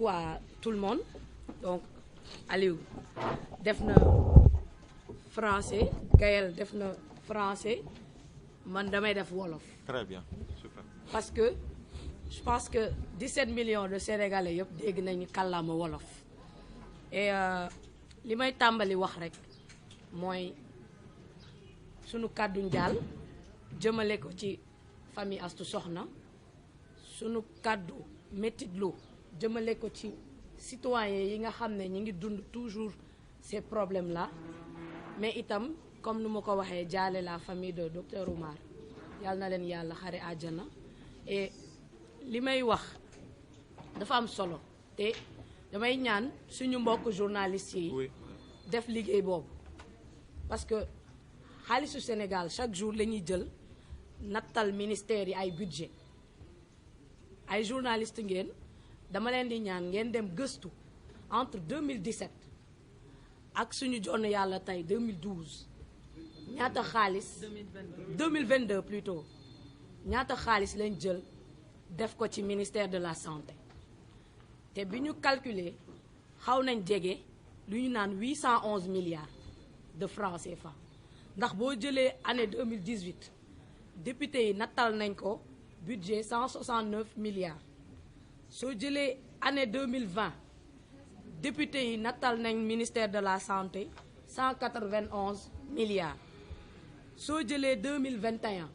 beaucoup à tout le monde. Donc Aliou def na français, Gaël def na français, man damay def wolof. Très bien, super. Parce que je pense que 17 millions de Sénégalais yëpp dégg nañu kàllaama wolof. Et li may tàmbali wax rek mooy sunu kàddu njaal jëmale ko ci famille Astou Sokhna, sunu kàddu métitlu jëmale ko ci citoyens yi nga xam ne ñi ngi dund toujours ces problèmes là, mais itam comme nu ma ko waxee jaale la famille de docteur Oumar, yàlla na leen yàlla xare àjjana. Et li may wax dafa am solo te damay ñaan suñu mbokk journalistes yi def liggéey boobu, parce que xaalisu Sénégal chaque jour la ñuy jël nattal ministère yi ay budget. Ay journalistes ngeen, dama leen di ñaan ngeen dem gëstu entre 2017 ak suñu jonn yàlla tey 2012 ñaata xaalis 2022 plutôt ñaata xaalis lañ jël def ko ci ministère de la santé. te bi ñu calculer xaw nañ jege lu ñu naan 811 milliards de francs CFA, ndax boo jëlee année 2018 député yi nattal nañ ko budget 169 milliards. soo jëlee année 2020 député yi nattal nañ ministère de la santé 191 milliards. soo jëlee 2021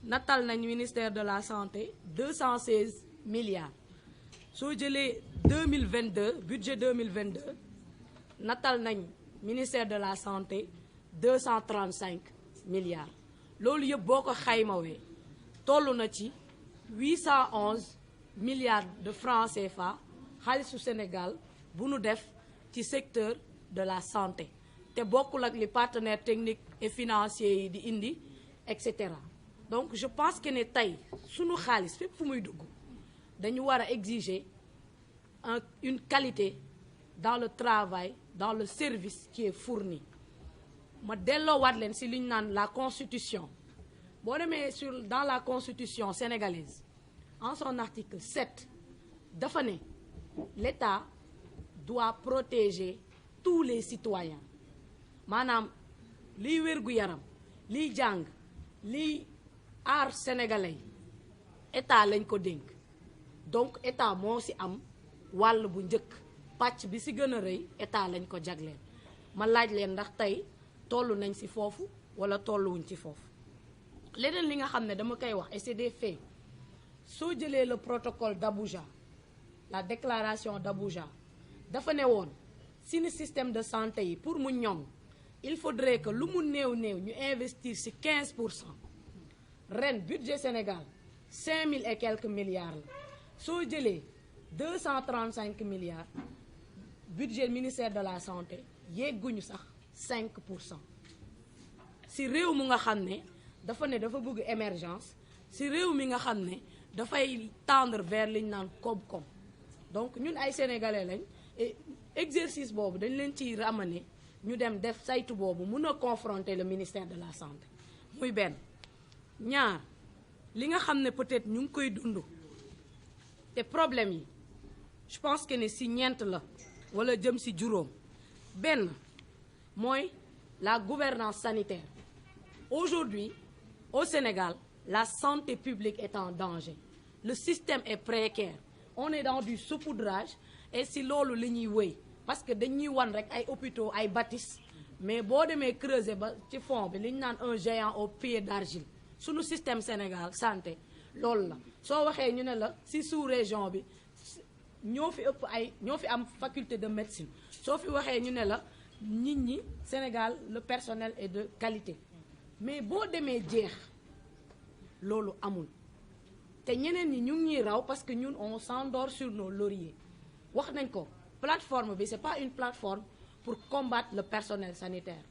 nattal nañ ministère de la santé 216 milliards. soo jëlee 2022 budget 2022 nattal nañ ministère de la santé 235 milliards. loolu yëpp boo ko xaymawee toll na ci 811 milliards de francs CFA xaalisu Sénégal bu nu def ci secteur de la santé, te bokkul ak li partenaires techniques et financiers yi di indi et cetera. Donc je pense que ne tey sunu xaalis fépp fu muy dugg dañu war a exiger une qualité dans le travail, dans le service qui est fourni. ma delloowaat leen si li ñu naan la constitution. boo demee dans la constitution sénégalaise en son article 7 dafa ne l'État doit protéger tous les citoyens. maanaam liy wér-gu-yaram, liy jàng, liy aar sénégalais état lañ ko dénk. donc état moo si am wàll bu njëkk, pàcc bi si gën a rëy état lañ ko jagleel. ma laaj leen ndax tey tollu nañ si foofu wala tolluwuñ ci foofu. leneen li nga xam ne dama koy wax et c'est des faits, soo jëlee le protocole d'Abuja, la déclaration d'Abuja, dafa ne woon suñu système de santé yi pour mu ñoŋ il faudrait que lu mu néew ñu investir ci 15%. ren budget Sénégal 5000 et quelques milliards la. soo jëlee 235 milliards budget ministère de la santé yegguñu sax 5%. ci réew mu nga xam ne dafa bëgg émergence, ci réew mi nga xam ne dafay tendre vers li ñu naan koom-koom. donc ñun ay sénégalais lañ et exercice boobu dañ leen ciy ramener ñu dem def saytu boobu mun a confronter le ministère de la santé. muy benn. ñaar, li nga xam ne peut-être ñu ngi koy dund te problème yi je pense que ne si ñeent la wala jëm si juróom. benn mooy la gouvernance sanitaire. Aujourd'hui au Sénégal, la santé publique est en danger. Le système est précaire. On est dans du saupoudrage et si loolu li ñuy wéy parce que dañuy wan rek ay hôpitaux ay bâtisses, mais boo demee creuser ba ci fond bi li ñu naan un géant au pied d'argile. Sunu système Sénégal santé loolu la. soo waxee ñu ne la si sous-région bi ñoo fi am faculté de médecine. soo fi waxee ñu ne la nit ñi Sénégal le personnel est de qualité. mais boo demee jeex loolu amul te ñeneen ñi ñu ngi ñuy raw parce que ñun on s'endort sur nos lauriers. wax nañ ko plateforme bi c'est pas une plateforme pour combattre le personnel sanitaire.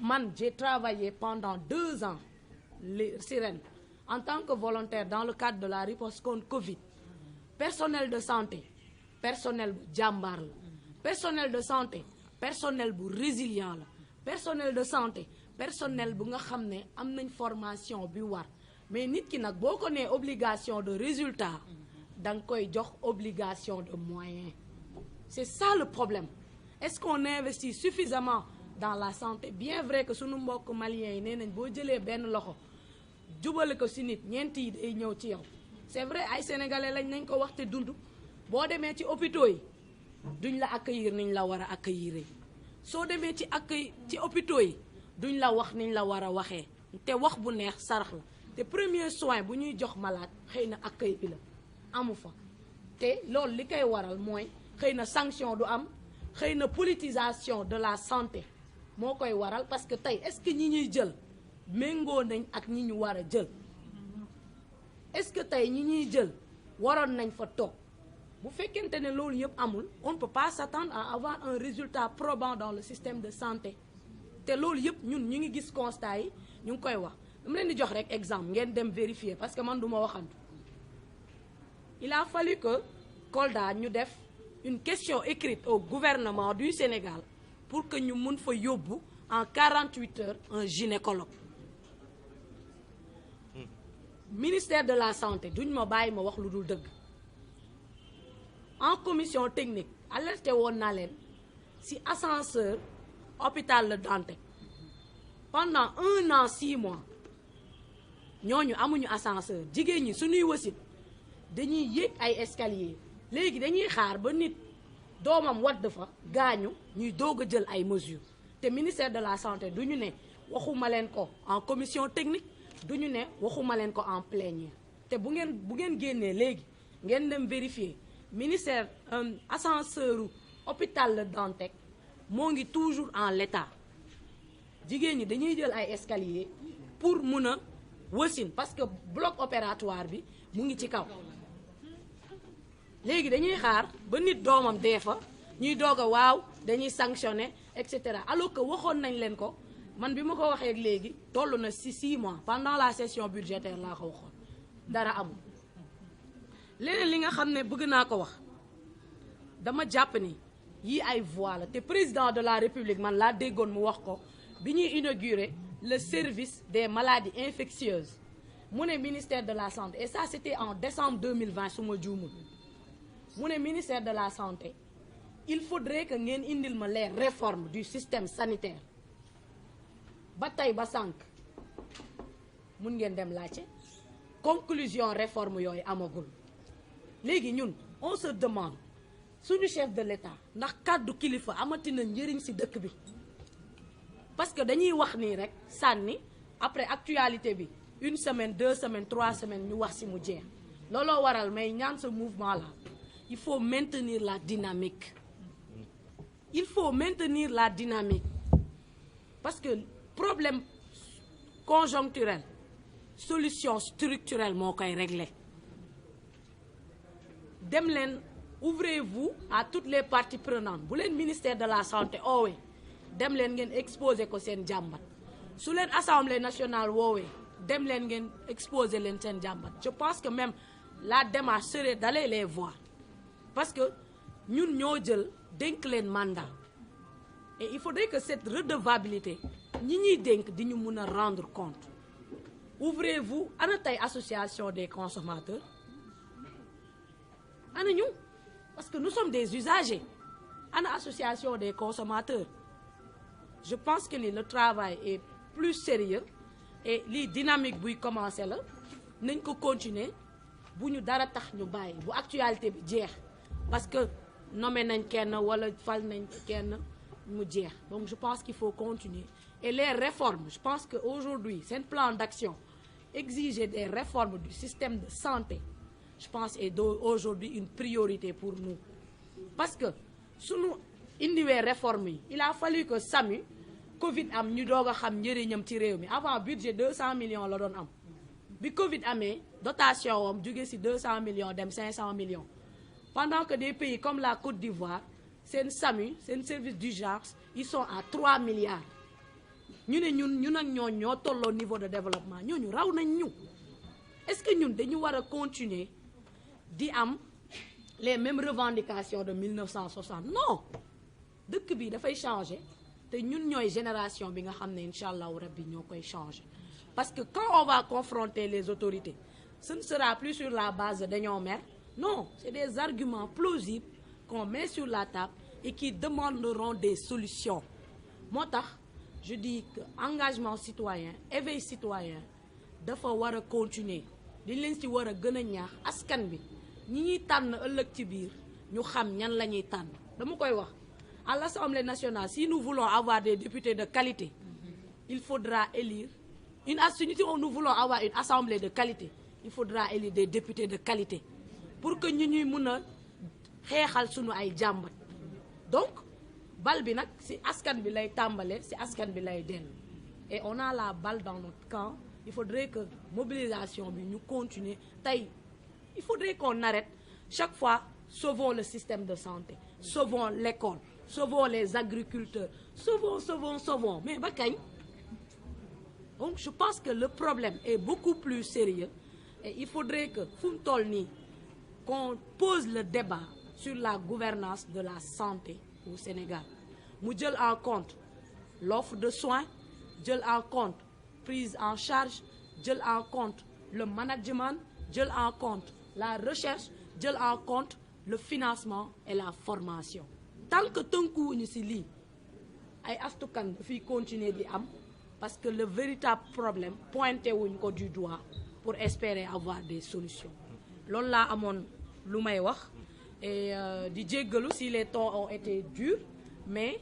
man j'ai travaillé pendant 2 ans les sirènes en tant que volontaire dans le cadre de la riposte contre Covid. personnel de santé personnel bu jàmbaar la. personnel de santé personnel bu résilient la. personnel de santé personnel bu nga xam ne am nañ formation bi war. mais nit ki nag boo ko nee obligation de résultat da nga koy jox obligation de moyens. C'est ça le problème. Est-ce qu'on investit suffisamment dans la santé? Bien vrai que sunu mbokk maliens yi nee nañ boo jëlee benn loxo jubale ko si nit ñeent yi day ñëw ci yow. C'est vrai ay sénégalais lañ nañ ko wax te dund. boo demee ci hôpitaux yi duñ la accueillir niñ la war a accueillir. soo demee ci hôpitaux yi duñ la wax niñ la war a waxee te wax bu neex sarax la te premier soin bu ñuy jox malade xëy na accueil bi la amu fa. te loolu li koy waral mooy xëy na sanction du am xëy na politisation de la santé moo koy waral parce que tey est-ce que ñi ñuy jël méngoo nañ ak ñi ñu war a jël. est-ce que tey ñi ñuy jël waroon nañ fa toog. bu fekkente ne loolu yëpp amul on ne peut pas s'attendre à avoir un résultat probant dans le système de santé te loolu yëpp ñun ñu ngi gis constat yi ñu ngi koy wax. dama leen di jox rek exemple ngeen dem vérifier parce que man du ma waxantu. il a fallu que Kolda ñu def une question écrite au gouvernement du Sénégal pour que ñu mun fa yóbbu en 48 heures un gynécologue. Ministère de la santé duñ ma bàyyi ma wax lu dul dëgg. En commission technique alerté woon naa leen ci ascenseur hôpital Le Dantec pendant 1 an 6 mois ñooñu amuñu ascenseur jigéen ñi suñuy wasit dañuy yéeg ay escalier léegi dañuy xaar ba nit doomam wadd fa gaañu ñuy doog a jël ay mesures te ministère de la santé duñu ne waxuma leen ko en commission technique duñu ne waxuma leen ko en plénière te bu ngeen génnee léegi ngeen dem vérifier ministère ascenseur hôpital Le Dantec moo ngi toujours en l'état jigéen ñi dañuy jël ay escalier pour mun a wasin parce que bloc opératoire bi mu ngi ci kaw léegi dañuy xaar ba nit doomam dee fa ñuy doog a waaw dañuy sanctionner et cetera alors que waxoon nañ leen ko man bi ma ko waxee léegi toll na ci 6 mois pendant la session budgétaire laa ko waxoon dara amul. leneen li nga xam ne bëgg naa ko wax dama jàpp ni yii ay voix la te président de la république man laa déggoon mu wax ko bi ñuy inaugurer le service des maladies infectieuses mu ne ministère de la santé et ça c'était en décembre 2020 su ma juumul mu ne ministère de la santé il faudrait que ngeen indil ma les réformes du système sanitaire ba tey ba sànq mun ngeen dem laajte conclusion réforme yooyu amagul. léegi ñun on se demande suñu chef de l'État ndax kàddu kilifa amati na njëriñ ci dëkk bi parce que dañuy wax nii rek sànni après actualité bi 1 semaine 2 semaines 3 semaines ñu wax ci mu jeex looloo waral may ñaan ce mouvement là il faut maintenir la dynamique. il faut maintenir la dynamique parce que problème conjoncturel solution structurelle moo koy régler. dem leen ouvrez-vous à toutes les parties prenantes bu leen ministère de la santé oowee dem leen ngeen exposer ko seen jàmbat su leen assemblée nationale woowee dem leen ngeen exposer leen seen jàmbat. je pense que même la démarche serait d'aller les voir parce que ñun ñoo jël dénk leen mandat et il faudrait que cette redevabilité ñi ñuy dénk di ñu mun a rendre compte. ouvrez-vous ana tey association des consommateurs. ana ñu parce que nous sommes des usagers ana association des consommateurs. je pense que le travail est plus sérieux et lii dynamique buy commencer la nañ ko continuer bu ñu dara tax ñu bàyyi bu actualité bi jeex parce que nommé nañ kenn wala fal nañ kenn mu jeex donc je pense qu'il faut continuer et les réformes je pense que aujourd'hui seen plan d'action exiger des réformes du système de santé je pense est aujourd'hui une priorité pour nous parce que suñu indiwee réforme yi il a fallu que SAMU Covid am ñu doog a xam njëriñam ci réew mi avant budget 200 millions la doon am bi Covid amee dotation wam jóge ci 200 millions dem 500 millions pendant que des pays comme la Côte d'Ivoire seen SAMU seen service d'urgence ils sont à 3 milliards ñu ne ñun ak ñoo tolloo niveau de développement ñooñu raw nañ ñu est-ce que ñun dañu war a continuer di am les mêmes revendications de 1960 non dëkk bi dafay changer te ñun ñooy génération bi nga xam ne incha allahu rabbi ñoo koy changer parce que quand on va confronter les autorités ce ne sera plus sur la base de dañoo mer Non, c'est des arguments plausibles qu'on met sur la table et qui demanderont des solutions. Moo tax je dis que engagement citoyen éveil citoyen dafa war a continuer dañ leen ci war a gën a ñaax askan bi ñi ñuy tànn ëllëg ci biir ñu xam ñan la ñuy tànn. Dama koy wax à l'Assemblée nationale si nous voulons avoir des députés de qualité il faudra élire si nous voulons avoir une assemblée de qualité il faudra élire des députés de qualité pour que ñu ñuy mun a xeexal suñu ay jàmbat. Donc bal bi nag ci askan bi lay tàmbale ci askan bi lay dellu et on a la balle dans notre camp. Il faudrait que mobilisation bi ñu continuer tey il faudrait qu'on arrête chaque fois sauvons le système de santé sauvons l'école sauvons les agriculteurs sauvons mais ba kañ. Donc je pense que le problème est beaucoup plus sérieux et il faudrait que fu mu toll nii qu'on pose le débat sur la gouvernance de la santé au Sénégal mu jël en compte l'offre de soins jël en compte prise en charge jël en compte le management jël en compte la recherche jël en compte le financement et la formation. Tant que tënkuwuñu ci lii ay astukan dafay continuer di am parce que le véritable problème pointé wuñ ko du doigt pour espérer avoir des solutions. Loolu laa amoon lu may wax et di jéggalu si les tons ont été durs mais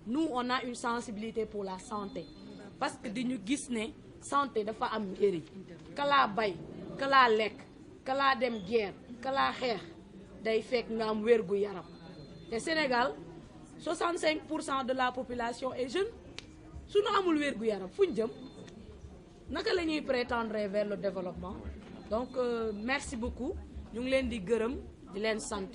nous on a une sensibilité pour la santé parce que di ñu gis ne santé dafa am njëriñ kalaa bay kalaa lekk kalaa dem guerre kalaa xeex day fekk nga am wér gu yaram te Sénégal 65% de la population est jeune suñu amul wér gu yaram fuñ jëm naka la ñuy prétendre vers le développement. Donc merci beaucoup ñu ngi leen di gërëm di leen sant